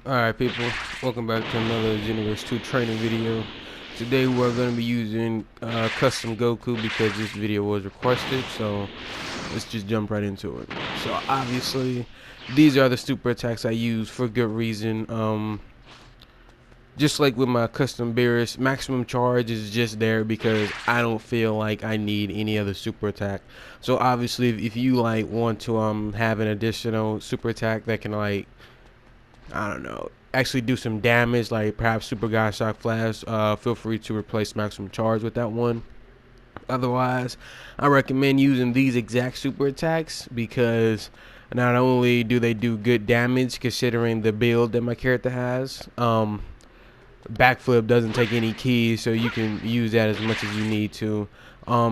Alright people, welcome back to another Xenoverse 2 training video. Today we're going to be using custom Goku because this video was requested, so let's just jump right into it. So obviously, these are the super attacks I use for good reason. Just like with my custom Beerus, maximum charge is just there because I don't feel like I need any other super attack. So obviously if you like want to have an additional super attack that can like, I don't know, actually do some damage, like perhaps Super God Shock Flash, feel free to replace maximum charge with that one. Otherwise, I recommend using these exact super attacks because not only do they do good damage considering the build that my character has, backflip doesn't take any keys, so you can use that as much as you need to.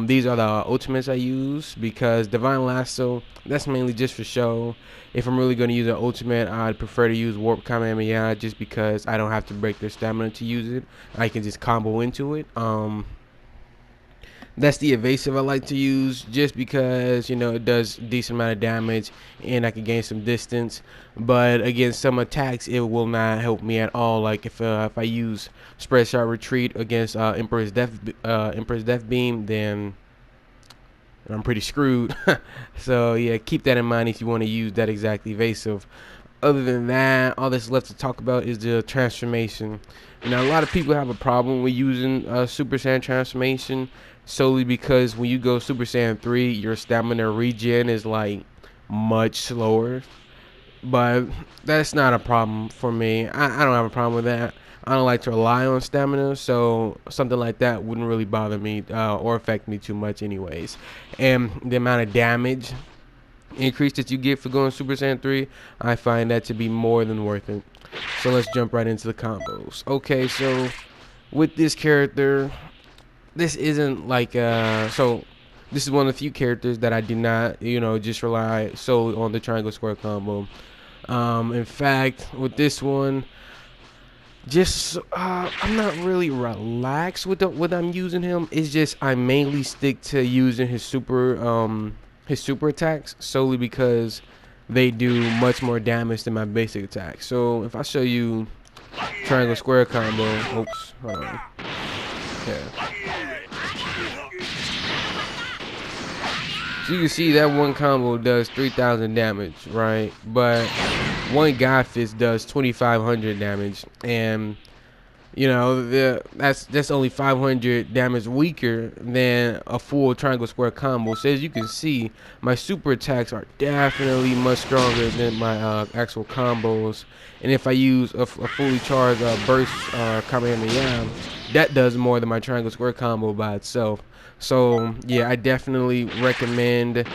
These are the ultimates I use because Divine Lasso, that's mainly just for show. If I'm really going to use an ultimate, I'd prefer to use Warp Kamehameha just because I don't have to break their stamina to use it. I can just combo into it. That's the evasive I like to use just because, you know, it does decent amount of damage and I can gain some distance. But against some attacks, it will not help me at all. Like if I use Spread Shot Retreat against Emperor's Death Beam, then I'm pretty screwed. So yeah, keep that in mind if you want to use that exact evasive. Other than that, all that's left to talk about is the transformation. Now, a lot of people have a problem with using Super Saiyan transformation solely because when you go Super Saiyan 3, your stamina regen is like much slower. But that's not a problem for me. I don't have a problem with that. I don't like to rely on stamina, so something like that wouldn't really bother me or affect me too much anyways. And the amount of damage increase that you get for going Super Saiyan 3, I find that to be more than worth it. So let's jump right into the combos. Okay, so with this character, this isn't like so this is one of the few characters that I do not, you know, just rely solely on the triangle square combo. In fact, with this one, just I'm not really relaxed with when I'm using him. It's just I mainly stick to using his super attacks solely because they do much more damage than my basic attacks. So if I show you triangle square combo, oops, hold on. Yeah. So you can see that one combo does 3,000 damage, right? But one God Fist does 2,500 damage, and you know that's only 500 damage weaker than a full triangle square combo. So as you can see, my super attacks are definitely much stronger than my actual combos. And if I use a fully charged burst Kamehameha, that does more than my triangle square combo by itself. So yeah, I definitely recommend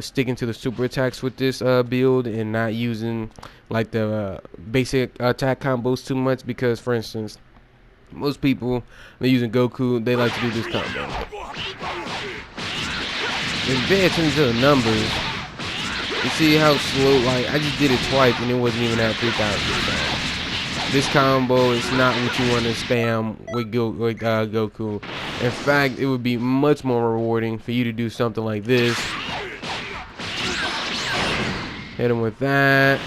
sticking to the super attacks with this build and not using like the basic attack combos too much, because for instance, most people, they're using Goku, they like to do this combo. If you pay attention to the numbers, you see how slow, like I just did it twice and it wasn't even at 3,000. So this combo is not what you want to spam with Goku. In fact, it would be much more rewarding for you to do something like this. Hit him with that.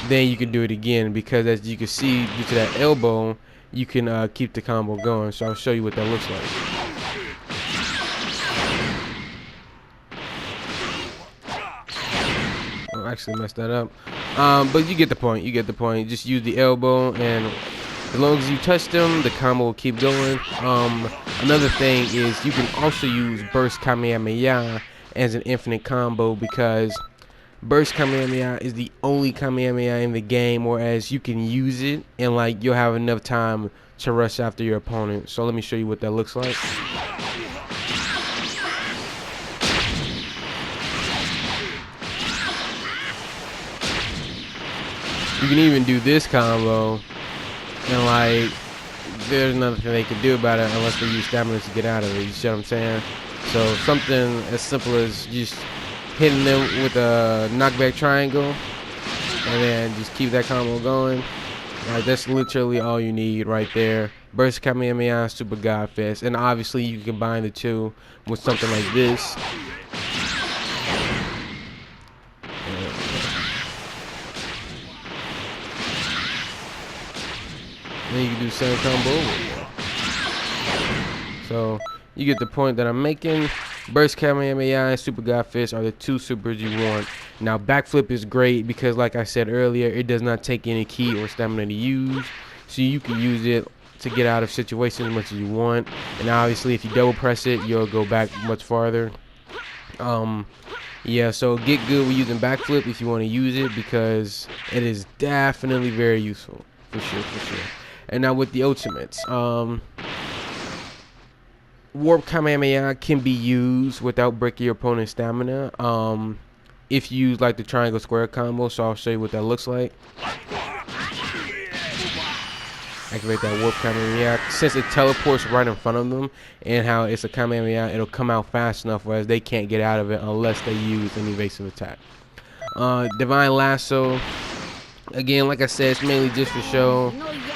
Then you can do it again, because as you can see, due to that elbow, you can keep the combo going. So I'll show you what that looks like. Oh, actually messed that up. But you get the point. You get the point. Just use the elbow, and as long as you touch them, the combo will keep going. Another thing is you can also use Burst Kamehameha as an infinite combo, because Burst Kamehameha is the only Kamehameha in the game, whereas you can use it and like you'll have enough time to rush after your opponent. So let me show you what that looks like. You can even do this combo and like there's nothing they can do about it unless they use stamina to get out of it. You see what I'm saying? So something as simple as just hitting them with a knockback triangle and then just keep that combo going. Like that's literally all you need right there. Burst Kamehameha, Super God Fist, and obviously you can combine the two with something like this. And then you can do same combo over again. So you get the point that I'm making. Burst Kamehameha and Super God Fist are the two supers you want. Now backflip is great because, like I said earlier, it does not take any ki or stamina to use, so you can use it to get out of situations as much as you want. And obviously if you double press it, you'll go back much farther. Yeah, so get good with using backflip if you want to use it, because it is definitely very useful, for sure. And now with the ultimates, Warp Kamehameha can be used without breaking your opponent's stamina, if you use like the triangle square combo. So I'll show you what that looks like. Activate that Warp Kamehameha. Since it teleports right in front of them, and how it's a Kamehameha, it'll come out fast enough whereas they can't get out of it unless they use an evasive attack. Divine Lasso, again, like I said, it's mainly just for show.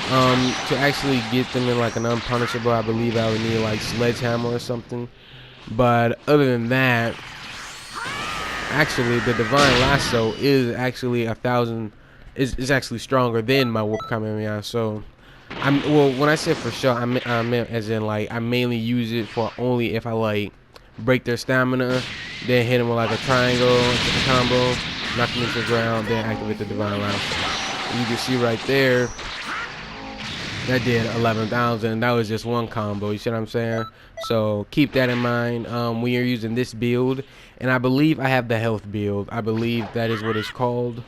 To actually get them in like an unpunishable, I believe I would need like Sledgehammer or something. But other than that, actually the Divine Lasso is actually 1,000, is actually stronger than my Warp Kamehameha. So well, when I said for sure, I meant as in like I mainly use it for only if I like break their stamina, then hit them with like a triangle combo, knock them into the ground, then activate the Divine Lasso. You can see right there, that did 11,000. That was just one combo. You see what I'm saying? So keep that in mind when you're using this build. And I believe I have the health build. I believe that is what it's called.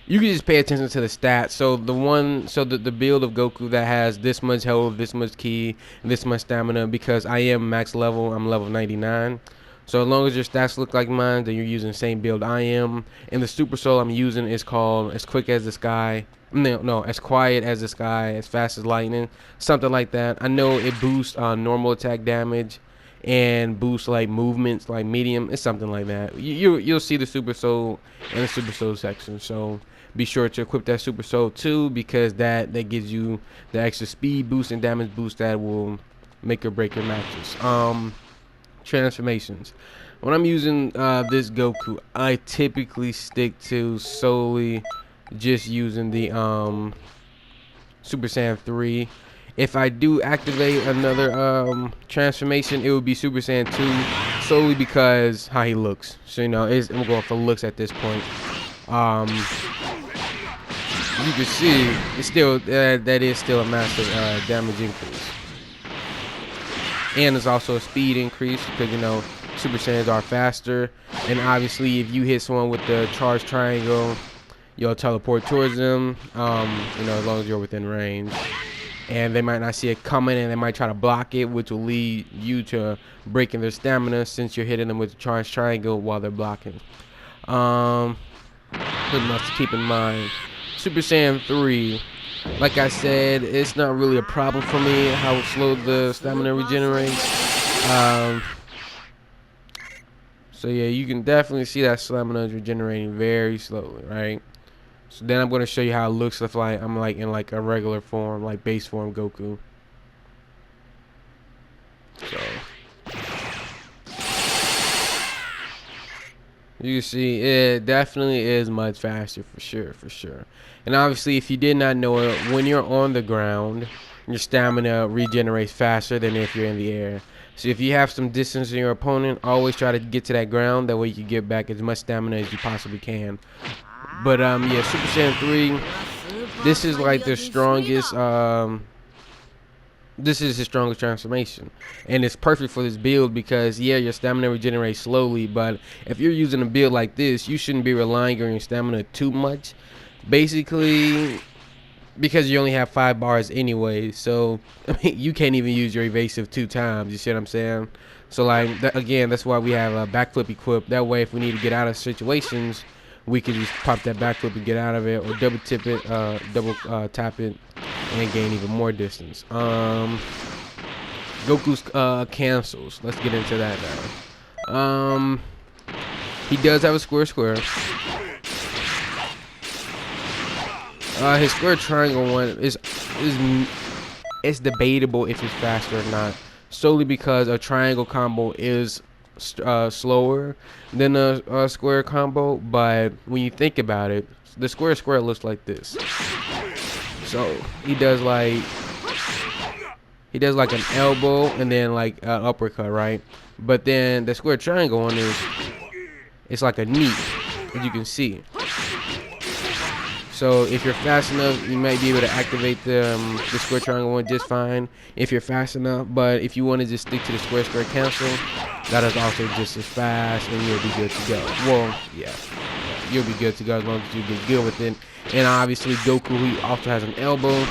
You can just pay attention to the stats. So the build of Goku that has this much health, this much ki, this much stamina, because I am max level. I'm level 99. So as long as your stats look like mine, then you're using the same build I am. And the Super Soul I'm using is called As Quick as the Sky. No, As Quiet as the Sky, As Fast as Lightning, something like that. I know it boosts normal attack damage and boosts like movements, like medium. It's something like that. You'll see the Super Soul in the Super Soul section. So be sure to equip that Super Soul too, because that gives you the extra speed boost and damage boost that will make or break your matches. Transformations. When I'm using this Goku, I typically stick to solely just using the Super Saiyan 3. If I do activate another transformation, it would be Super Saiyan 2, solely because how he looks. So I'm going for looks at this point. You can see it's still that is still a massive damage increase. And there's also a speed increase because Super Saiyans are faster, and obviously if you hit someone with the charge triangle, you'll teleport towards them, as long as you're within range, and they might not see it coming and they might try to block it, which will lead you to breaking their stamina since you're hitting them with the charge triangle while they're blocking. Pretty much to keep in mind. Super Saiyan 3, like I said, it's not really a problem for me how slow the stamina regenerates. So yeah, you can definitely see that stamina is regenerating very slowly, right? So then I'm going to show you how it looks if I'm like in like a regular form, like base form Goku. So you can see it definitely is much faster, for sure. And obviously, if you did not know it, when you're on the ground, your stamina regenerates faster than if you're in the air. So if you have some distance in your opponent, always try to get to that ground. That way you can get back as much stamina as you possibly can. But yeah, Super Saiyan 3, this is like the strongest. This is his strongest transformation, and it's perfect for this build because yeah, your stamina regenerates slowly, but if you're using a build like this, you shouldn't be relying on your stamina too much, basically, because you only have 5 bars anyway. So I mean, you can't even use your evasive 2 times. You see what I'm saying? So like again, that's why we have a backflip equipped. That way, if we need to get out of situations, we can just pop that backflip and get out of it, or double tip it, tap it, and gain even more distance. Goku's cancels. Let's get into that now. He does have a square. His square triangle one is it's debatable if it's faster or not, solely because a triangle combo is slower than a square combo, but when you think about it, the square looks like this. So he does like an elbow and then like an uppercut, right? But then the square triangle one it's like a knee, as you can see. So if you're fast enough, you might be able to activate the square triangle one just fine if you're fast enough. But if you want to just stick to the square cancel, that is also just as fast, and you'll be good to go. Well, yeah, you'll be good to go as long as you get good with it. And obviously Goku, he also has an elbow,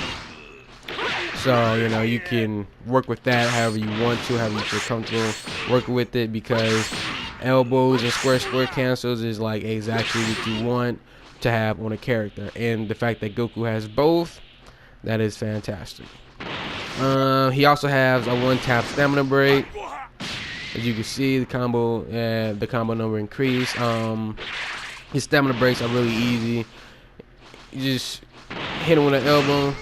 so you know you can work with that however you want to, however you feel comfortable working with it, because elbows and square cancels is like exactly what you want to have on a character, and the fact that Goku has both, that is fantastic. He also has a one-tap stamina break. As you can see, the combo number increase. His stamina breaks are really easy. You just hit him with an elbow,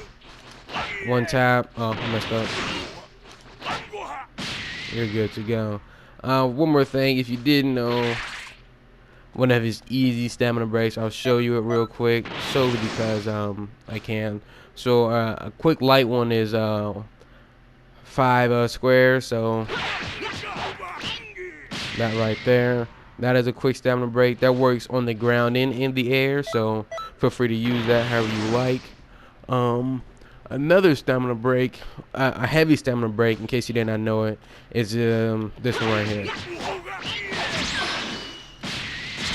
one tap. Oh, I messed up. You're good to go. One more thing, if you didn't know, one of his easy stamina breaks, I'll show you it real quick, solely because I can. So a quick light one is 5 squares, so that right there, that is a quick stamina break that works on the ground and in the air, so feel free to use that however you like. Another stamina break, a heavy stamina break, in case you did not know it, is this one right here.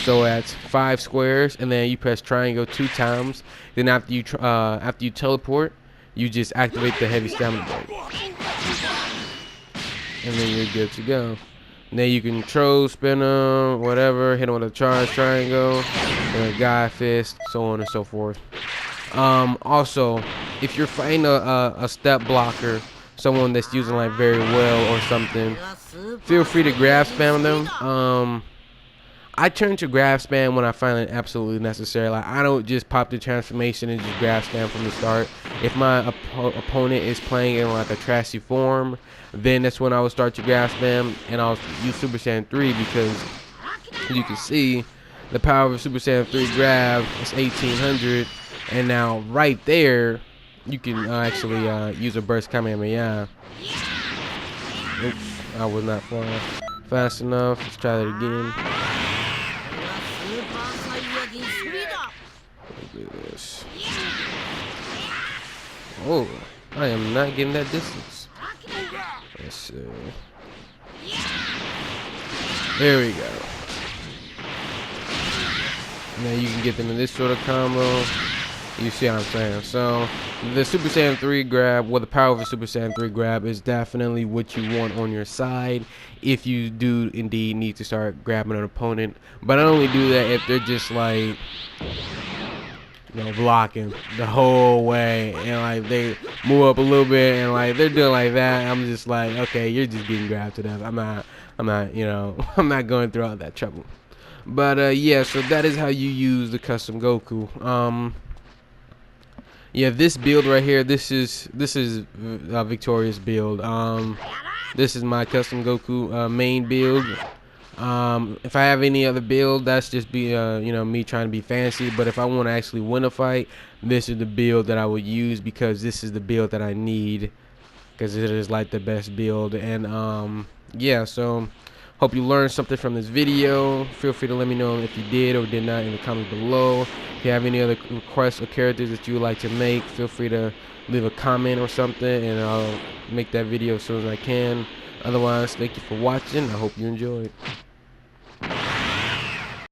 So that's 5 squares, and then you press triangle 2 times. Then after you teleport, you just activate the heavy stamina break, and then you're good to go. And then you can control, spin them, whatever, hit them with a charge triangle, and a guy fist, so on and so forth. Also, if you're fighting a step blocker, someone that's using like very well or something, feel free to grab spam them. I turn to grab spam when I find it absolutely necessary. Like, I don't just pop the transformation and just grab spam from the start. If my opponent is playing in like a trashy form, then that's when I will start to grab spam, and I'll use Super Saiyan 3, because as you can see, the power of Super Saiyan 3 grab is 1800, and now right there you can actually use a burst Kamehameha. Oops, I was not flying fast enough. Let's try that again. Look at this. Oh, I am not getting that distance. Let's see. There we go. Now you can get them in this sort of combo. You see what I'm saying? So the Super Saiyan 3 grab, well, the power of a Super Saiyan 3 grab is definitely what you want on your side if you do indeed need to start grabbing an opponent. But I only do that if they're just like, you know, blocking the whole way, and like they move up a little bit and like they're doing like that. I'm just like, okay, you're just getting grabbed to death. I'm not, you know, I'm not going through all that trouble. But yeah, so that is how you use the custom Goku. Yeah, this build right here, this is Victoria's build. This is my custom Goku main build. If I have any other build, that's just you know, me trying to be fancy. But if I want to actually win a fight, this is the build that I would use, because this is the build that I need, because it is like the best build. And yeah, so hope you learned something from this video. Feel free to let me know if you did or did not in the comments below. If you have any other requests or characters that you would like to make, feel free to leave a comment or something, and I'll make that video as soon as I can. Otherwise, thank you for watching. I hope you enjoyed.